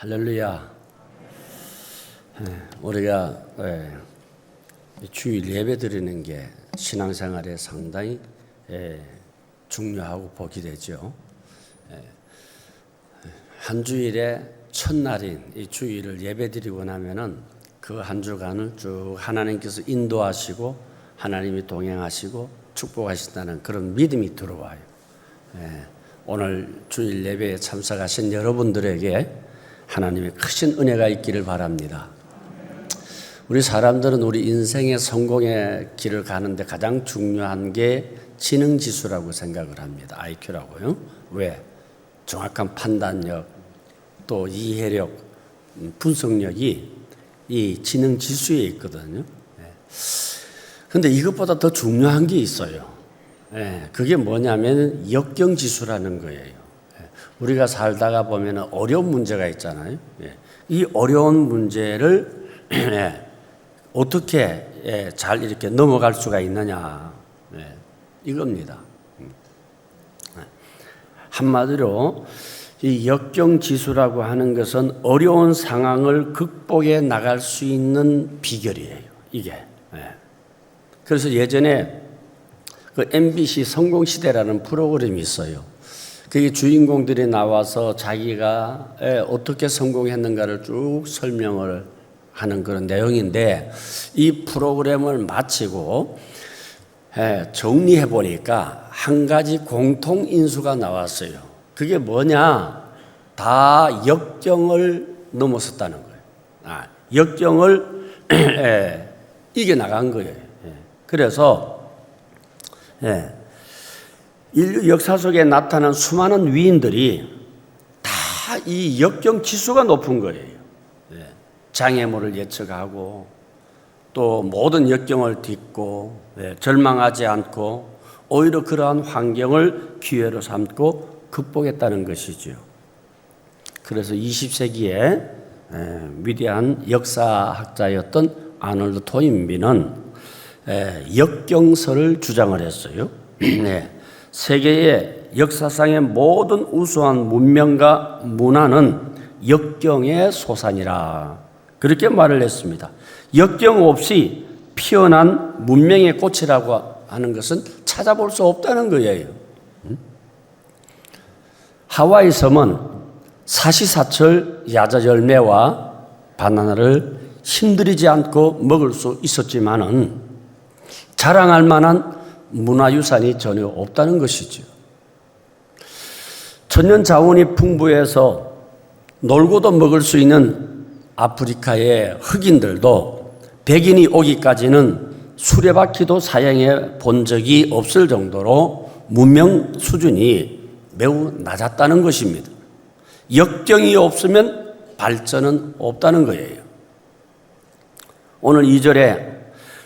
할렐루야. 우리가 주일 예배 드리는 게 신앙생활에 상당히 중요하고 복이 되죠. 한 주일의 첫날인 이 주일을 예배 드리고 나면은 그 한 주간을 쭉 하나님께서 인도하시고 하나님이 동행하시고 축복하신다는 그런 믿음이 들어와요. 오늘 주일 예배에 참석하신 여러분들에게 하나님의 크신 은혜가 있기를 바랍니다. 우리 사람들은 우리 인생의 성공의 길을 가는데 가장 중요한 게 지능지수라고 생각을 합니다. IQ라고요. 왜? 정확한 판단력, 또 이해력, 분석력이 이 지능지수에 있거든요. 그런데 이것보다 더 중요한 게 있어요. 그게 뭐냐면 역경지수라는 거예요. 우리가 살다가 보면 어려운 문제가 있잖아요. 이 어려운 문제를 어떻게 잘 이렇게 넘어갈 수가 있느냐, 이겁니다. 한마디로 이 역경지수라고 하는 것은 어려운 상황을 극복해 나갈 수 있는 비결이에요. 이게. 그래서 예전에 그 MBC 성공시대라는 프로그램이 있어요. 그게 주인공들이 나와서 자기가 어떻게 성공했는가를 쭉 설명을 하는 그런 내용인데, 이 프로그램을 마치고 정리해 보니까 한 가지 공통 인수가 나왔어요. 그게 뭐냐? 다 역경을 넘어섰다는 거예요. 역경을 이겨나간 거예요. 그래서 인류 역사 속에 나타난 수많은 위인들이 다 이 역경 지수가 높은 거예요. 장애물을 예측하고 또 모든 역경을 딛고 절망하지 않고 오히려 그러한 환경을 기회로 삼고 극복했다는 것이죠. 그래서 20세기에 위대한 역사학자였던 아놀드 토인비는 역경설을 주장을 했어요. 세계의 역사상의 모든 우수한 문명과 문화는 역경의 소산이라, 그렇게 말을 했습니다. 역경 없이 피어난 문명의 꽃이라고 하는 것은 찾아볼 수 없다는 거예요. 하와이 섬은 사시사철 야자 열매와 바나나를 힘들이지 않고 먹을 수 있었지만은 자랑할 만한 문화유산이 전혀 없다는 것이죠. 천연 자원이 풍부해서 놀고도 먹을 수 있는 아프리카의 흑인들도 백인이 오기까지는 수레바퀴도 사용해 본 적이 없을 정도로 문명 수준이 매우 낮았다는 것입니다. 역경이 없으면 발전은 없다는 거예요. 오늘 2절에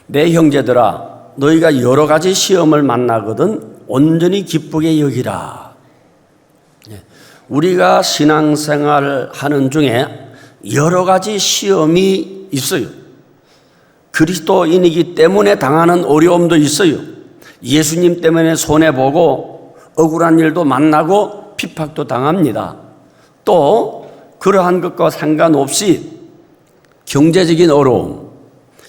내 형제들아 너희가 여러 가지 시험을 만나거든 온전히 기쁘게 여기라. 우리가 신앙생활을 하는 중에 여러 가지 시험이 있어요. 그리스도인이기 때문에 당하는 어려움도 있어요. 예수님 때문에 손해보고 억울한 일도 만나고 핍박도 당합니다. 또 그러한 것과 상관없이 경제적인 어려움,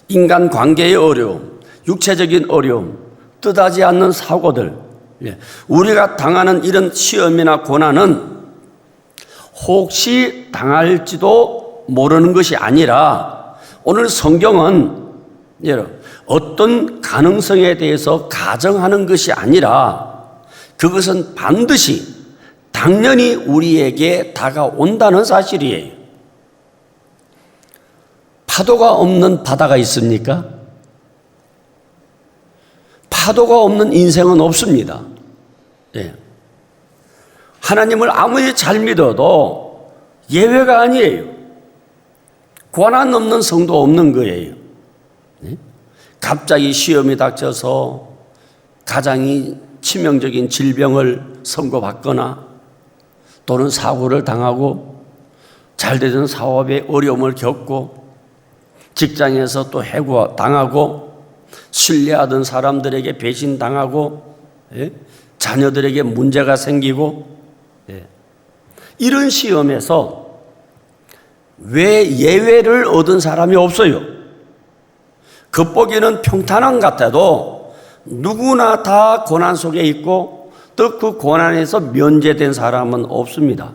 인간관계의 어려움, 육체적인 어려움, 뜻하지 않는 사고들, 우리가 당하는 이런 시험이나 고난은 혹시 당할지도 모르는 것이 아니라 오늘 성경은 어떤 가능성에 대해서 가정하는 것이 아니라 그것은 반드시 당연히 우리에게 다가온다는 사실이에요. 파도가 없는 바다가 있습니까? 파도가 없는 인생은 없습니다. 하나님을 아무리 잘 믿어도 예외가 아니에요. 고난 없는 성도 없는 거예요. 갑자기 시험이 닥쳐서 가장이 치명적인 질병을 선고받거나 또는 사고를 당하고 잘되던 사업에 어려움을 겪고 직장에서 또 해고 당하고 신뢰하던 사람들에게 배신당하고 자녀들에게 문제가 생기고 이런 시험에서 왜 예외를 얻은 사람이 없어요? 겉보기는 평탄한 것 같아도 누구나 다 고난 속에 있고 또 그 고난에서 면제된 사람은 없습니다.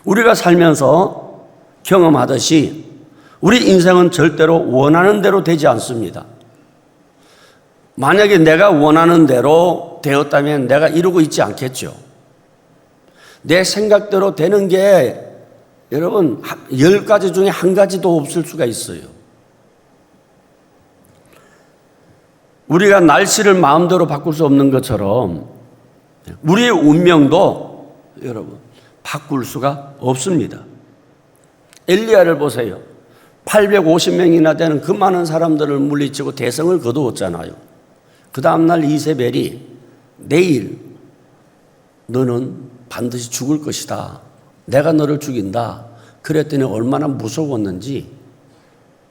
우리가 살면서 경험하듯이 우리 인생은 절대로 원하는 대로 되지 않습니다. 만약에 내가 원하는 대로 되었다면 내가 이루고 있지 않겠죠. 내 생각대로 되는 게 여러분 10가지 중에 한 가지도 없을 수가 있어요. 우리가 날씨를 마음대로 바꿀 수 없는 것처럼 우리의 운명도 여러분 바꿀 수가 없습니다. 엘리야를 보세요. 850명이나 되는 그 많은 사람들을 물리치고 대성을 거두었잖아요. 그 다음날 이세벨이 내일 너는 반드시 죽을 것이다. 내가 너를 죽인다. 그랬더니 얼마나 무서웠는지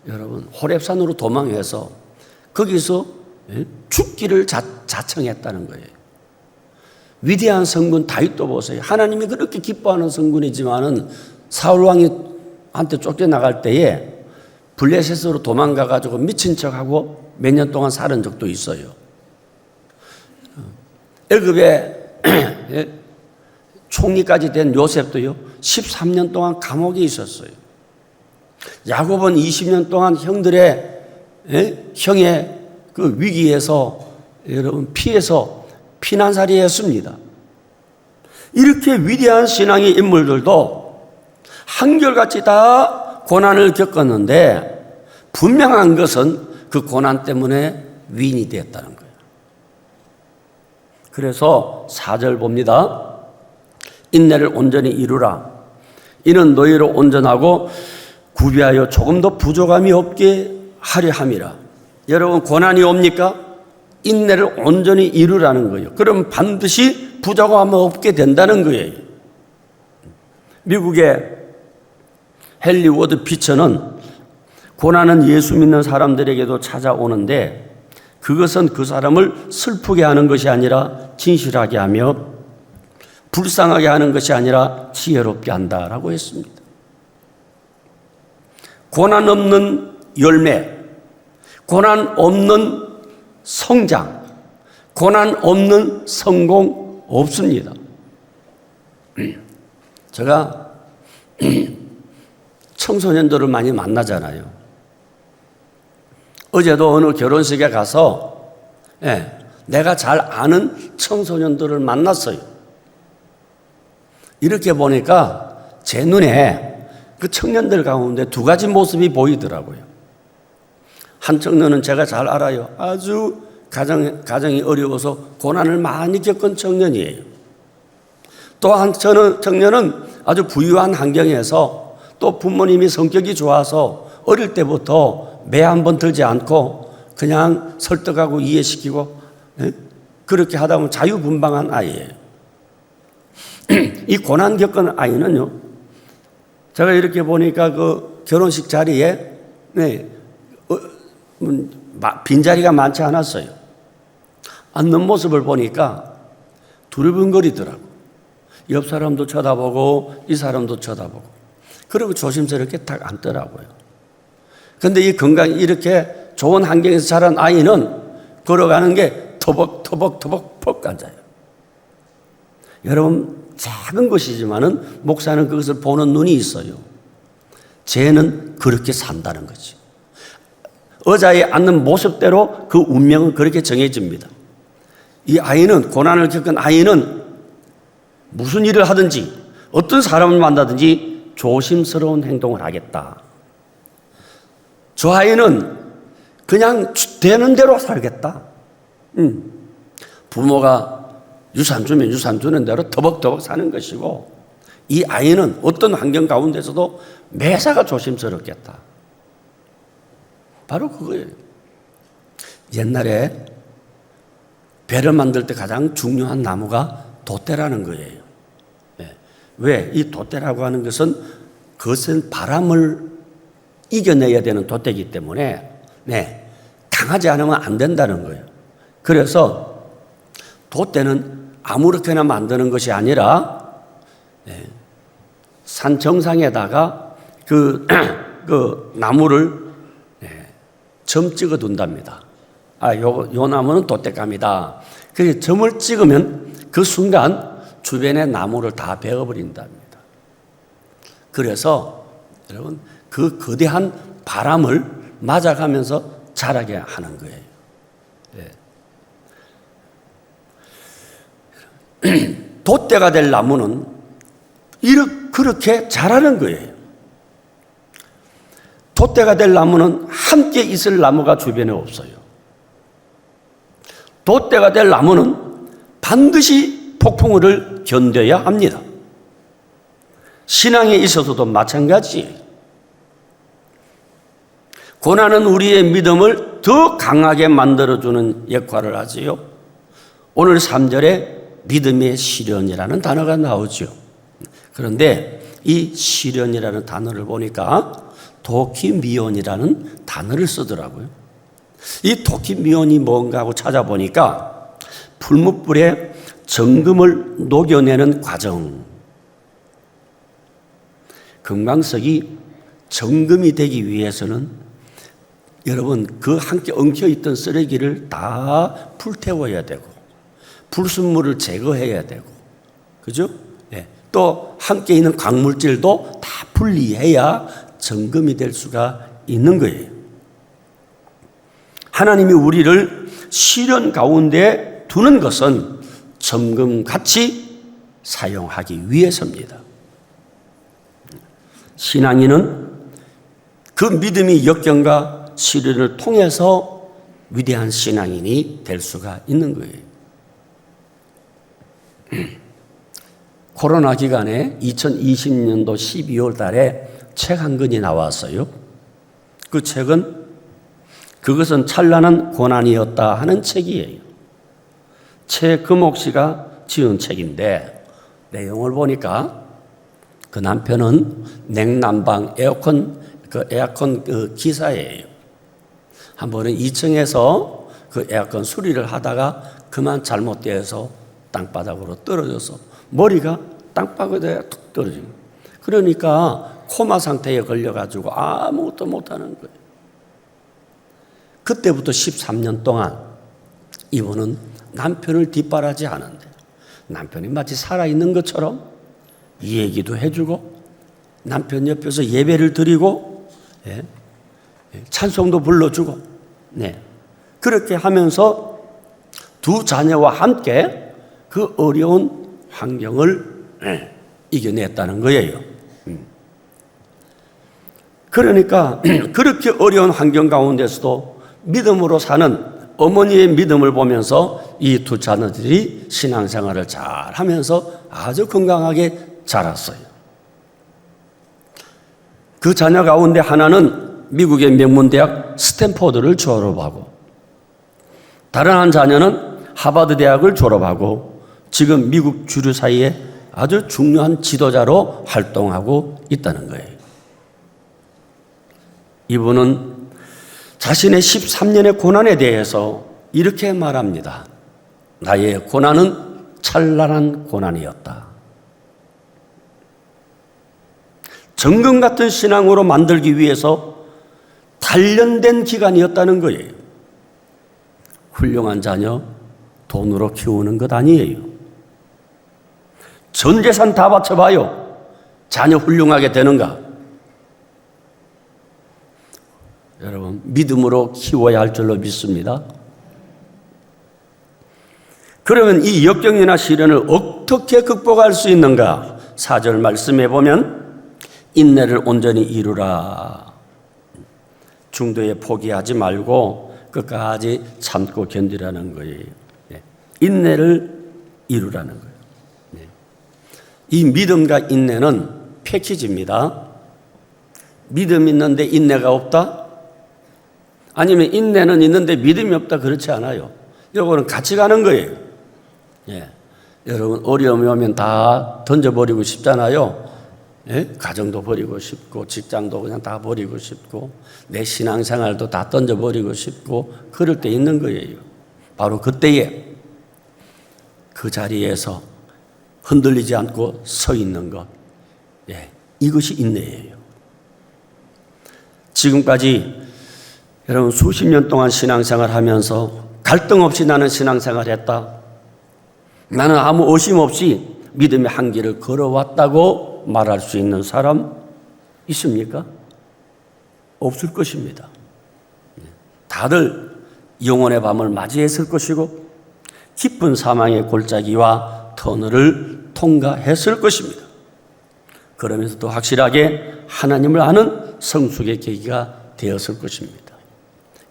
여러분 호렙산으로 도망해서 거기서 죽기를 자청했다는 거예요. 위대한 성군 다윗도 보세요. 하나님이 그렇게 기뻐하는 성군이지만은 사울 왕한테 쫓겨나갈 때에 블레셋으로 도망가가지고 미친 척하고 몇 년 동안 살은 적도 있어요. 애굽에 총리까지 된 요셉도요 13년 동안 감옥에 있었어요. 야곱은 20년 동안 형의 그 위기에서 여러분 피해서 피난살이 했습니다. 이렇게 위대한 신앙의 인물들도 한결같이 다 고난을 겪었는데 분명한 것은 그 고난 때문에 위인이 되었다는 거예요. 그래서 4절 봅니다. 인내를 온전히 이루라. 이는 너희로 온전하고 구비하여 조금 더 부족함이 없게 하려 함이라. 여러분 고난이 옵니까? 인내를 온전히 이루라는 거예요. 그럼 반드시 부족함이 없게 된다는 거예요. 미국의 헨리 워드 비처는 고난은 예수 믿는 사람들에게도 찾아오는데 그것은 그 사람을 슬프게 하는 것이 아니라 진실하게 하며 불쌍하게 하는 것이 아니라 지혜롭게 한다라고 했습니다. 고난 없는 열매, 고난 없는 성장, 고난 없는 성공 없습니다. 제가 청소년들을 많이 만나잖아요. 어제도 어느 결혼식에 가서 내가 잘 아는 청소년들을 만났어요. 이렇게 보니까 제 눈에 그 청년들 가운데 두 가지 모습이 보이더라고요. 한 청년은 제가 잘 알아요. 아주 가정이 어려워서 고난을 많이 겪은 청년이에요. 또 한 청년은 아주 부유한 환경에서 또 부모님이 성격이 좋아서 어릴 때부터 매 한 번 들지 않고 그냥 설득하고 이해시키고 그렇게 하다 보면 자유분방한 아이예요. 이 고난 겪은 아이는요, 제가 이렇게 보니까 그 결혼식 자리에 빈자리가 많지 않았어요. 앉는 모습을 보니까 두리번거리더라고. 옆 사람도 쳐다보고 이 사람도 쳐다보고 그리고 조심스럽게 딱 앉더라고요. 그런데 이 이렇게 좋은 환경에서 자란 아이는 걸어가는 게 터벅터벅 퍽 앉아요. 여러분 작은 것이지만은 목사는 그것을 보는 눈이 있어요. 쟤는 그렇게 산다는 거지. 의자에 앉는 모습대로 그 운명은 그렇게 정해집니다. 이 아이는 고난을 겪은 아이는 무슨 일을 하든지 어떤 사람을 만나든지 조심스러운 행동을 하겠다. 저 아이는 그냥 되는 대로 살겠다. 부모가 유산 주면 유산 주는 대로 터벅터벅 사는 것이고 이 아이는 어떤 환경 가운데서도 매사가 조심스럽겠다. 바로 그거예요. 옛날에 배를 만들 때 가장 중요한 나무가 돛대라는 거예요. 왜? 이 돛대라고 하는 것은 거센 바람을 이겨내야 되는 돛대이기 때문에 강하지 않으면 안 된다는 거예요. 그래서 돛대는 아무렇게나 만드는 것이 아니라 산 정상에다가 그 나무를 점 찍어 둔답니다. 요 나무는 돛대감이다. 그래서 점을 찍으면 그 순간 주변의 나무를 다 베어버린답니다. 그래서 여러분 그 거대한 바람을 맞아가면서 자라게 하는 거예요. 돛대가 될 나무는 그렇게 자라는 거예요. 돛대가 될 나무는 함께 있을 나무가 주변에 없어요. 돛대가 될 나무는 반드시 폭풍우를 견뎌야 합니다. 신앙에 있어서도 마찬가지예요. 고난은 우리의 믿음을 더 강하게 만들어주는 역할을 하지요. 오늘 3절에 믿음의 시련이라는 단어가 나오죠. 그런데 이 시련이라는 단어를 보니까 도키미온이라는 단어를 쓰더라고요. 이 도키미온이 뭔가 하고 찾아보니까 풀무불에 정금을 녹여내는 과정. 금강석이 정금이 되기 위해서는 여러분 그 함께 엉켜있던 쓰레기를 다 불태워야 되고 불순물을 제거해야 되고 그죠? 네. 또 함께 있는 광물질도 다 분리해야 정금이 될 수가 있는 거예요. 하나님이 우리를 시련 가운데 두는 것은 정금같이 사용하기 위해서입니다. 신앙인은 그 믿음이 역경과 시련을 통해서 위대한 신앙인이 될 수가 있는 거예요. 코로나 기간에 2020년도 12월 달에 책 한 권이 나왔어요. 그 책은 그것은 찬란한 고난이었다 하는 책이에요. 최금옥 씨가 지은 책인데 내용을 보니까 그 남편은 냉난방 에어컨 기사예요. 한 번은 2층에서 그 에어컨 수리를 하다가 그만 잘못되어서 땅바닥으로 떨어져서 머리가 땅바닥에 툭 떨어진 거예요. 그러니까 코마 상태에 걸려가지고 아무것도 못하는 거예요. 그때부터 13년 동안 이분은 남편을 뒷바라지 하는데 남편이 마치 살아있는 것처럼 이 얘기도 해주고 남편 옆에서 예배를 드리고 찬송도 불러주고 그렇게 하면서 두 자녀와 함께 그 어려운 환경을 이겨냈다는 거예요. 그러니까 그렇게 어려운 환경 가운데서도 믿음으로 사는 어머니의 믿음을 보면서 이 두 자녀들이 신앙생활을 잘 하면서 아주 건강하게 자랐어요. 그 자녀 가운데 하나는 미국의 명문대학 스탠포드를 졸업하고 다른 한 자녀는 하버드 대학을 졸업하고 지금 미국 주류 사이에 아주 중요한 지도자로 활동하고 있다는 거예요. 이분은 자신의 13년의 고난에 대해서 이렇게 말합니다. 나의 고난은 찬란한 고난이었다. 정금 같은 신앙으로 만들기 위해서 단련된 기간이었다는 거예요. 훌륭한 자녀 돈으로 키우는 것 아니에요. 전 재산 다 바쳐봐요. 자녀 훌륭하게 되는가? 여러분 믿음으로 키워야 할 줄로 믿습니다. 그러면 이 역경이나 시련을 어떻게 극복할 수 있는가? 4절 말씀해 보면 인내를 온전히 이루라. 중도에 포기하지 말고 끝까지 참고 견디라는 거예요. 인내를 이루라는 거예요. 이 믿음과 인내는 패키지입니다. 믿음 있는데 인내가 없다? 아니면 인내는 있는데 믿음이 없다? 그렇지 않아요. 이거는 같이 가는 거예요. 여러분 어려움이 오면 다 던져버리고 싶잖아요. 가정도 버리고 싶고 직장도 그냥 다 버리고 싶고 내 신앙생활도 다 던져버리고 싶고 그럴 때 있는 거예요. 바로 그때에 그 자리에서 흔들리지 않고 서 있는 것. 이것이 인내예요. 지금까지 여러분 수십 년 동안 신앙생활 하면서 갈등 없이 나는 신앙생활 했다. 나는 아무 의심 없이 믿음의 한길을 걸어왔다고 말할 수 있는 사람 있습니까? 없을 것입니다. 다들 영혼의 밤을 맞이했을 것이고 깊은 사망의 골짜기와 터널을 통과했을 것입니다. 그러면서도 확실하게 하나님을 아는 성숙의 계기가 되었을 것입니다.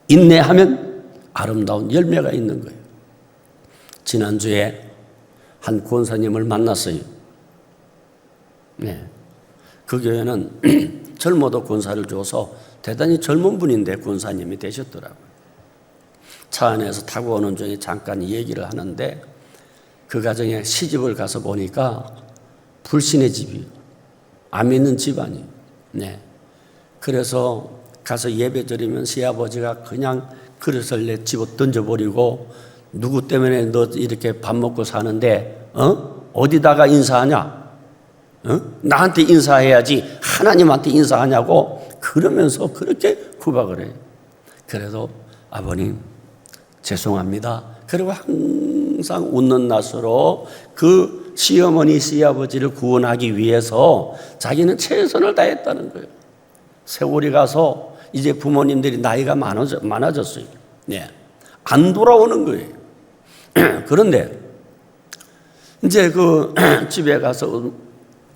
인내하면 아름다운 열매가 있는 거예요. 지난주에 한 권사님을 만났어요. 네. 그 교회는 젊어도 권사를 줘서 대단히 젊은 분인데 권사님이 되셨더라고요. 차 안에서 타고 오는 중에 잠깐 얘기를 하는데 그 가정에 시집을 가서 보니까 불신의 집이에요. 안 믿는 집안이에요. 네. 그래서 가서 예배 드리면 시아버지가 그냥 그릇을 내 집어 던져버리고 누구 때문에 너 이렇게 밥 먹고 사는데 어디다가 인사하냐? 나한테 인사해야지 하나님한테 인사하냐고 그러면서 그렇게 구박을 해요. 그래도 아버님 죄송합니다. 그리고 항상 웃는 낯으로 그 시어머니 시아버지를 구원하기 위해서 자기는 최선을 다했다는 거예요. 세월이 가서 이제 부모님들이 나이가 많아졌어요. 네. 안 돌아오는 거예요. 그런데 이제 그 집에 가서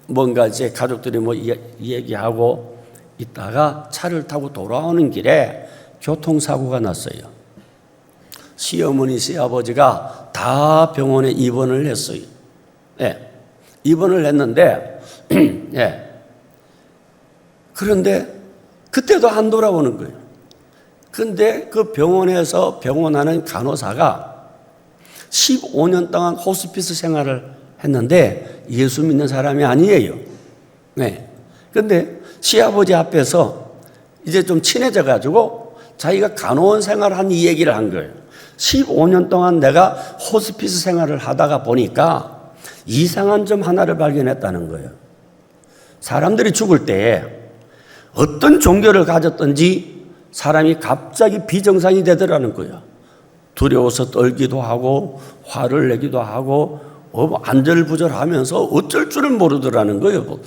뭔가 이제 가족들이 뭐 얘기하고 있다가 차를 타고 돌아오는 길에 교통사고가 났어요. 시어머니, 시아버지가 다 병원에 입원을 했어요. 네. 입원을 했는데, 네. 그런데 그때도 안 돌아오는 거예요. 근데 그 병원에서 병원하는 간호사가 15년 동안 호스피스 생활을 했는데 예수 믿는 사람이 아니에요. 네. 근데 시아버지 앞에서 이제 좀 친해져 가지고 자기가 간호원 생활한 이 얘기를 한 거예요. 15년 동안 내가 호스피스 생활을 하다가 보니까 이상한 점 하나를 발견했다는 거예요. 사람들이 죽을 때 어떤 종교를 가졌든지 사람이 갑자기 비정상이 되더라는 거예요. 두려워서 떨기도 하고 화를 내기도 하고 안절부절하면서 어쩔 줄을 모르더라는 거예요.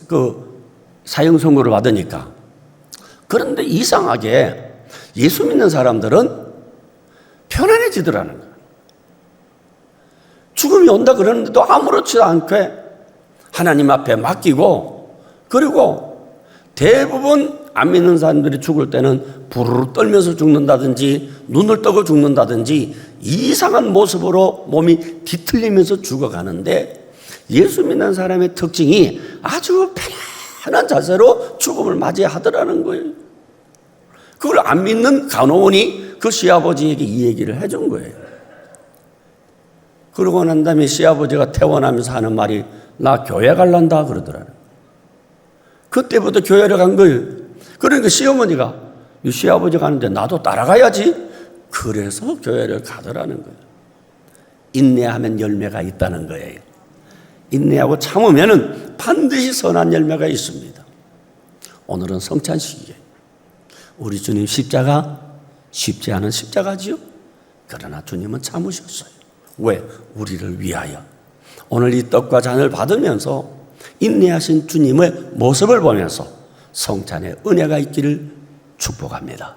그 사형 선고를 받으니까. 그런데 이상하게 예수 믿는 사람들은 편안해지더라는 거예요. 죽음이 온다 그러는데도 아무렇지도 않게 하나님 앞에 맡기고, 그리고 대부분 안 믿는 사람들이 죽을 때는 부르르 떨면서 죽는다든지 눈을 떠고 죽는다든지 이상한 모습으로 몸이 뒤틀리면서 죽어가는데, 예수 믿는 사람의 특징이 아주 편안한 자세로 죽음을 맞이하더라는 거예요. 그걸 안 믿는 간호원이 그 시아버지에게 이 얘기를 해준 거예요. 그러고 난 다음에 시아버지가 퇴원하면서 하는 말이 나 교회 갈란다 그러더라고요. 그때부터 교회를 간 거예요. 그러니까 시어머니가 이 시아버지 가는데 나도 따라가야지. 그래서 교회를 가더라는 거예요. 인내하면 열매가 있다는 거예요. 인내하고 참으면 반드시 선한 열매가 있습니다. 오늘은 성찬식이에요. 우리 주님 십자가 쉽지 않은 십자가지요. 그러나 주님은 참으셨어요. 왜? 우리를 위하여. 오늘 이 떡과 잔을 받으면서 인내하신 주님의 모습을 보면서 성찬의 은혜가 있기를 축복합니다.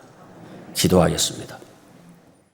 기도하겠습니다.